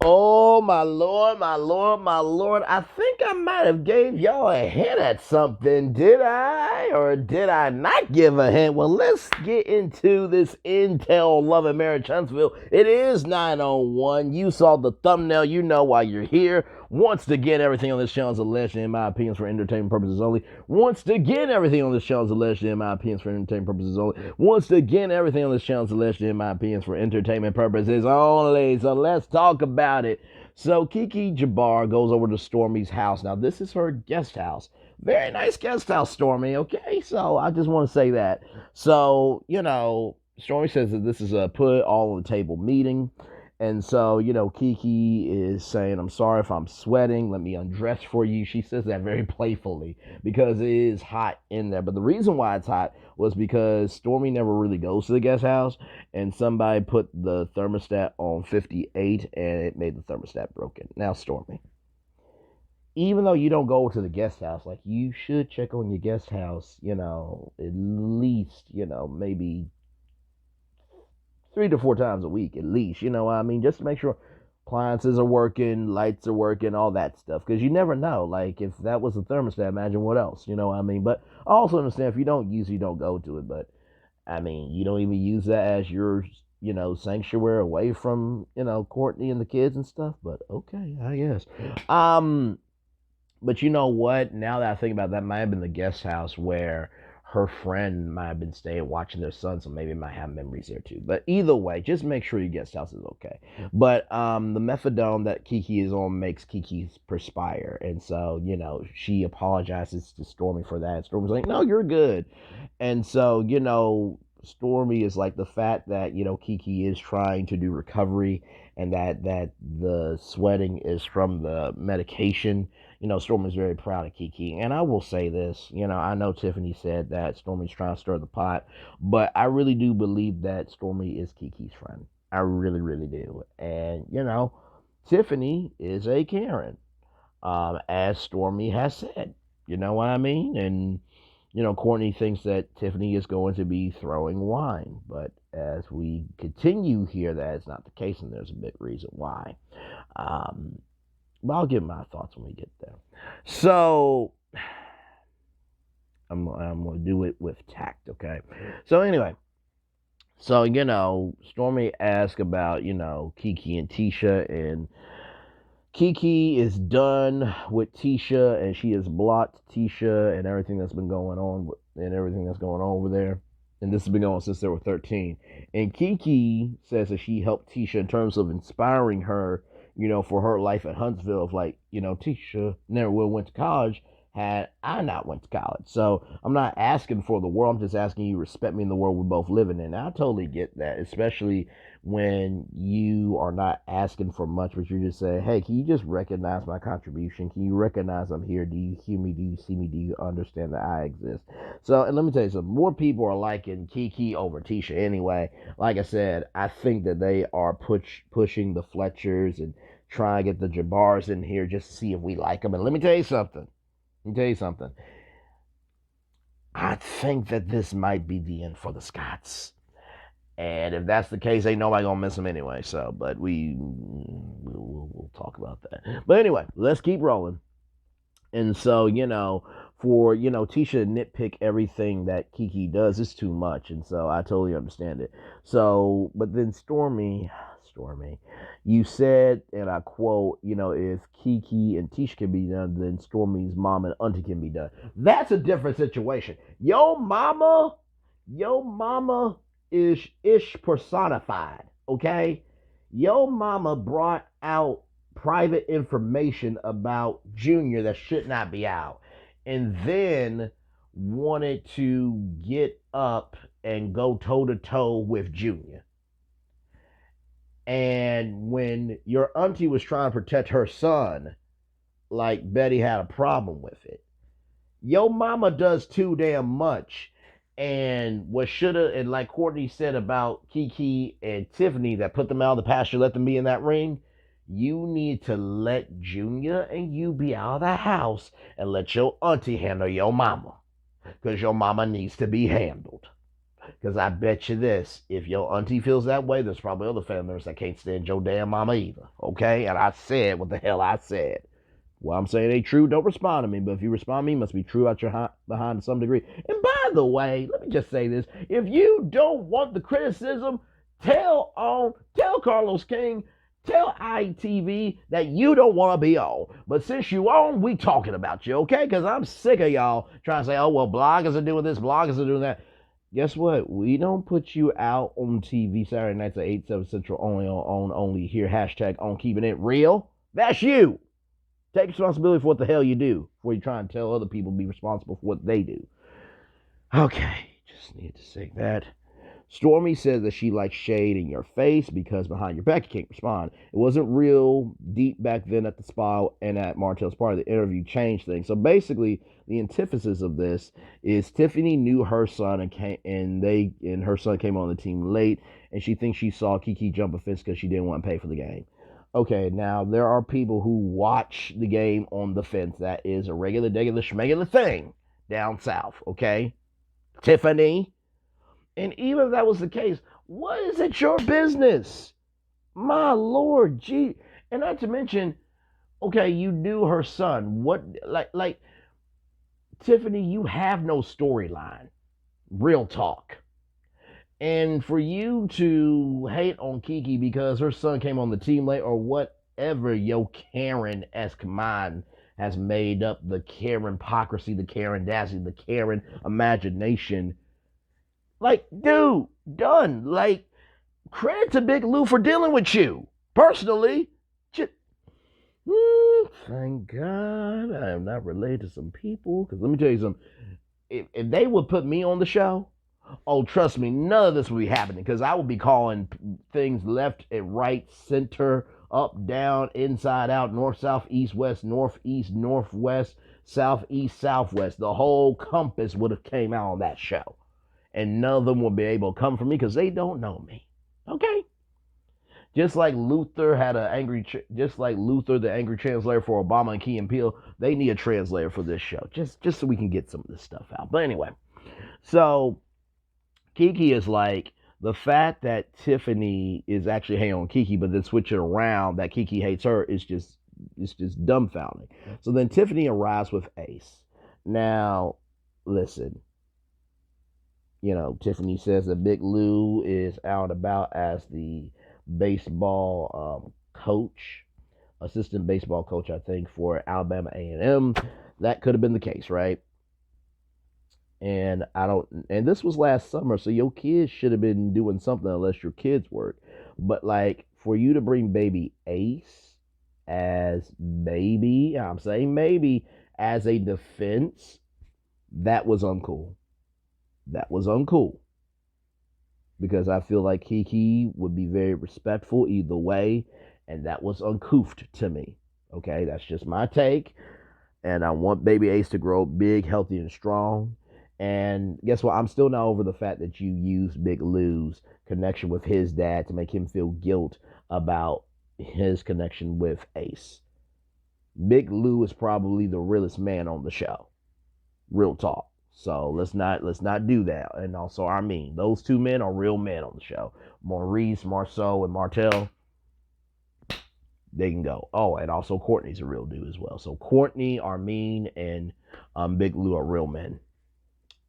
Oh my lord, my lord, my lord. I think I might have gave y'all a hint at something, did I? Or did I not give a hint? Well, let's get into this Intel Love and Marriage Huntsville. It is 901. You saw the thumbnail, you know why you're here. Once again, everything on this channel is alleged, in my opinions, for entertainment purposes only. Once again, everything on this channel is alleged, in my opinions, for entertainment purposes only. Once again, everything on this channel is alleged, in my opinions, for entertainment purposes only. So let's talk about it. So Keke Jabbar goes over to Stormy's house. Now, this is her guest house. Very nice guest house, Stormy, okay? So I just want to say that. So, Stormy says that this is a put all on the table meeting. And so, Keke is saying, I'm sorry if I'm sweating. Let me undress for you. She says that very playfully because it is hot in there. But the reason why it's hot was because Stormy never really goes to the guest house. And somebody put the thermostat on 58 and it made the thermostat broken. Now, Stormy, even though you don't go to the guest house, like you should check on your guest house, at least, maybe 3 to 4 times a week at least. You know what I mean? Just to make sure appliances are working, lights are working, all that stuff. Because you never know. Like if that was a thermostat, imagine what else. You know what I mean? But I also understand if you don't use it, you don't go to it. But I mean, you don't even use that as your sanctuary away from Courtney and the kids and stuff. But okay, I guess. But you know what? Now that I think about that, might have been the guest house where her friend might have been staying watching their son, so maybe it might have memories there too. But either way, just make sure your guest house is okay. But the methadone that Keke is on makes Keke perspire, and so she apologizes to Stormy for that. And Stormy's like, "No, you're good," and so Stormy is like the fact that Keke is trying to do recovery and that the sweating is from the medication. Stormy's very proud of Keke. And I will say this, I know Tiffany said that Stormy's trying to stir the pot, but I really do believe that Stormy is Keke's friend. I really, really do. And, Tiffany is a Karen, as Stormy has said. You know what I mean? And, Courtney thinks that Tiffany is going to be throwing wine. But as we continue here, that is not the case, and there's a big reason why. But I'll give my thoughts when we get there. So I'm gonna do it with tact, okay? So anyway, Stormy asked about Keke and Tisha, and Keke is done with Tisha, and she has blocked Tisha and everything that's been going on over there. And this has been going on since they were 13. And Keke says that she helped Tisha in terms of inspiring her for her life at Huntsville of like, Tisha never would have went to college had I not went to college. So I'm not asking for the world. I'm just asking you respect me in the world we're both living in. And I totally get that, especially when you are not asking for much, but you're just saying, hey, can you just recognize my contribution? Can you recognize I'm here? Do you hear me? Do you see me? Do you understand that I exist? So, and let me tell you something, more people are liking Keke over Tisha anyway. Like I said, I think that they are pushing the Fletchers and trying to get the Jabars in here just to see if we like them. And let me tell you something. I think that this might be the end for the Scotts. And if that's the case, ain't nobody gonna miss them anyway. So, but we'll talk about that. But anyway, let's keep rolling. And so, for Tisha to nitpick everything that Keke does is too much, and so I totally understand it. So, but then Stormy, you said, and I quote, if Keke and Tisha can be done, then Stormy's mom and auntie can be done. That's a different situation. Yo mama is ish personified, okay? Yo mama brought out private information about Junior that should not be out, and then wanted to get up and go toe to toe with Junior. And when your auntie was trying to protect her son, like Betty had a problem with it. Yo mama does too damn much. And what shoulda, and like Courtney said about Keke and Tiffany that put them out of the pasture, let them be in that ring, you need to let Junior and you be out of the house and let your auntie handle your mama. Because your mama needs to be handled. Because I bet you this, if your auntie feels that way, there's probably other family members that can't stand your damn mama either. Okay? And I said what the hell I said. Well, I'm saying ain't true. Don't respond to me. But if you respond to me, it must be true out your behind to some degree. And by the way, let me just say this: if you don't want the criticism, tell Carlos King, tell ITV that you don't want to be on. But since you on, we talking about you, okay? Because I'm sick of y'all trying to say, oh well, bloggers are doing this, bloggers are doing that. Guess what? We don't put you out on TV Saturday nights at 8, 7 Central only here, hashtag on keeping it real. That's you. Take responsibility for what the hell you do before you try and tell other people to be responsible for what they do. Okay, just need to say that. Stormy says that she likes shade in your face because behind your back you can't respond. It wasn't real deep back then at the spa and at Martell's party. The interview changed things. So basically, the antithesis of this is Tiffany knew her son and her son came on the team late, and she thinks she saw Keke jump a fence because she didn't want to pay for the game. Okay, now there are people who watch the game on the fence. That is a regular schmegular thing down south, okay? Tiffany. And even if that was the case, what is it your business? My Lord, gee. And not to mention, okay, you knew her son. What, like, Tiffany, you have no storyline. Real talk. And for you to hate on Keke because her son came on the team late or whatever your Karen-esque mind has made up, the Karen-pocracy, the Karen-dassy, the Karen imagination. Like, dude, done. Like, credit to Big Lou for dealing with you. Personally, just, thank God I am not related to some people. Because let me tell you something. If they would put me on the show, oh, trust me, none of this would be happening because I would be calling things left and right, center, up, down, inside out, north, south, east, west, northeast, northwest, southeast, southwest. The whole compass would have came out on that show. And none of them will be able to come for me because they don't know me. Okay? Just like Luther had an angry, just like Luther, the angry translator for Obama and Key and Peele, they need a translator for this show, just so we can get some of this stuff out. But anyway, so Keke is like, the fact that Tiffany is actually hating on Keke, but then switch it around that Keke hates her is just, it's just dumbfounding. So then Tiffany arrives with Ace. Now, listen. You know, Tiffany says that Big Lou is out about as the baseball coach, assistant baseball coach, I think, for Alabama A&M. That could have been the case, right? And this was last summer, so your kids should have been doing something unless your kids work. But like, for you to bring baby Ace as maybe, I'm saying maybe, as a defense, that was uncool. That was uncool. Because I feel like Keke would be very respectful either way, and that was uncouth to me. Okay, that's just my take. And I want baby Ace to grow big, healthy, and strong. And guess what? I'm still not over the fact that you used Big Lou's connection with his dad to make him feel guilt about his connection with Ace. Big Lou is probably the realest man on the show. Real talk. So let's not do that. And also Armin. Those two men are real men on the show. Maurice, Marceau, and Martel, they can go. Oh, and also Courtney's a real dude as well. So Courtney, Armin, and Big Lou are real men.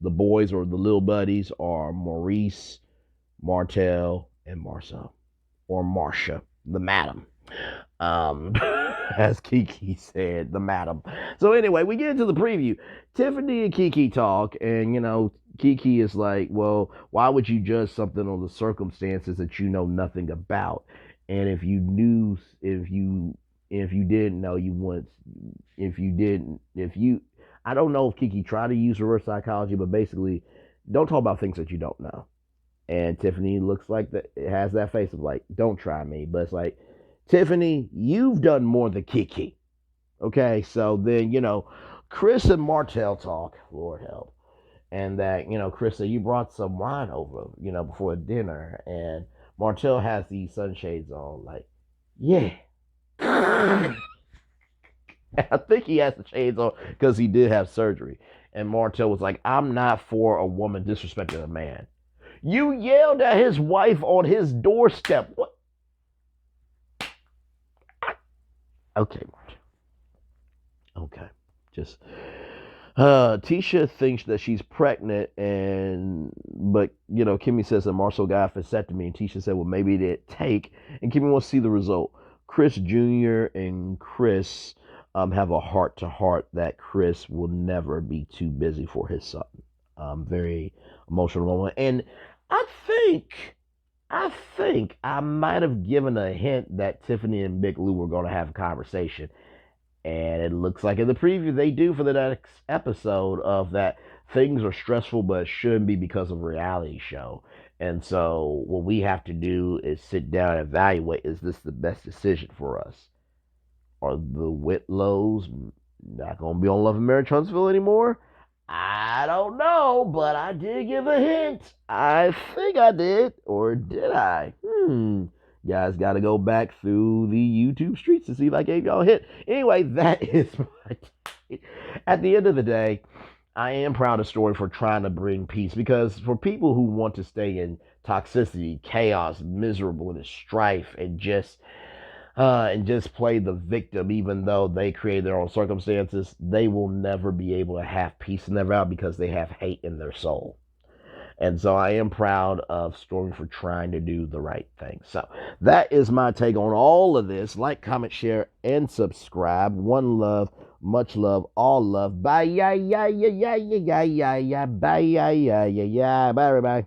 The boys or the little buddies are Maurice, Martel, and Marceau. Or Marcia, the madam. As Keke said, the madam. So anyway, we get into the preview. Tiffany and Keke talk, and Keke is like, well, why would you judge something on the circumstances that you know nothing about? And if you didn't know, you wouldn't. I don't know if Keke tried to use reverse psychology, but basically, don't talk about things that you don't know. And Tiffany looks like it has that face of like, don't try me. But it's like, Tiffany, you've done more than Keke. Okay, so then, Chris and Martel talk, Lord help. And that, Chris said, you brought some wine over, before dinner. And Martel has these sunshades on, like, yeah. I think he has the shades on because he did have surgery. And Martel was like, I'm not for a woman disrespecting a man. You yelled at his wife on his doorstep. What? Okay. Okay. Just Tisha thinks that she's pregnant, but Kimmy says that Marcel got a vasectomy, and Tisha said, well, maybe it didn't take, and Kimmy wants to see the result. Chris Jr. and Chris have a heart to heart that Chris will never be too busy for his son. Very emotional moment, and I think. I think I might have given a hint that Tiffany and Big Lou were going to have a conversation. And it looks like in the preview they do for the next episode of that things are stressful but shouldn't be because of a reality show. And so what we have to do is sit down and evaluate, is this the best decision for us? Are the Whitlows not going to be on Love and Marriage Huntsville anymore? I don't know, but I did give a hint. I think I did, or did I? You guys got to go back through the YouTube streets to see if I gave y'all a hint. Anyway, that is my. At the end of the day, I am proud of Story for trying to bring peace, because for people who want to stay in toxicity, chaos, miserable, and strife, and just play the victim, even though they create their own circumstances, they will never be able to have peace in their vow because they have hate in their soul. And so I am proud of Stormy for trying to do the right thing. So that is my take on all of this. Like, comment, share, and subscribe. One love, much love, all love. Bye, yeah, yeah, yeah, yeah, yeah, yeah, yeah, bye, yeah, yeah, yeah, yeah. Bye, everybody.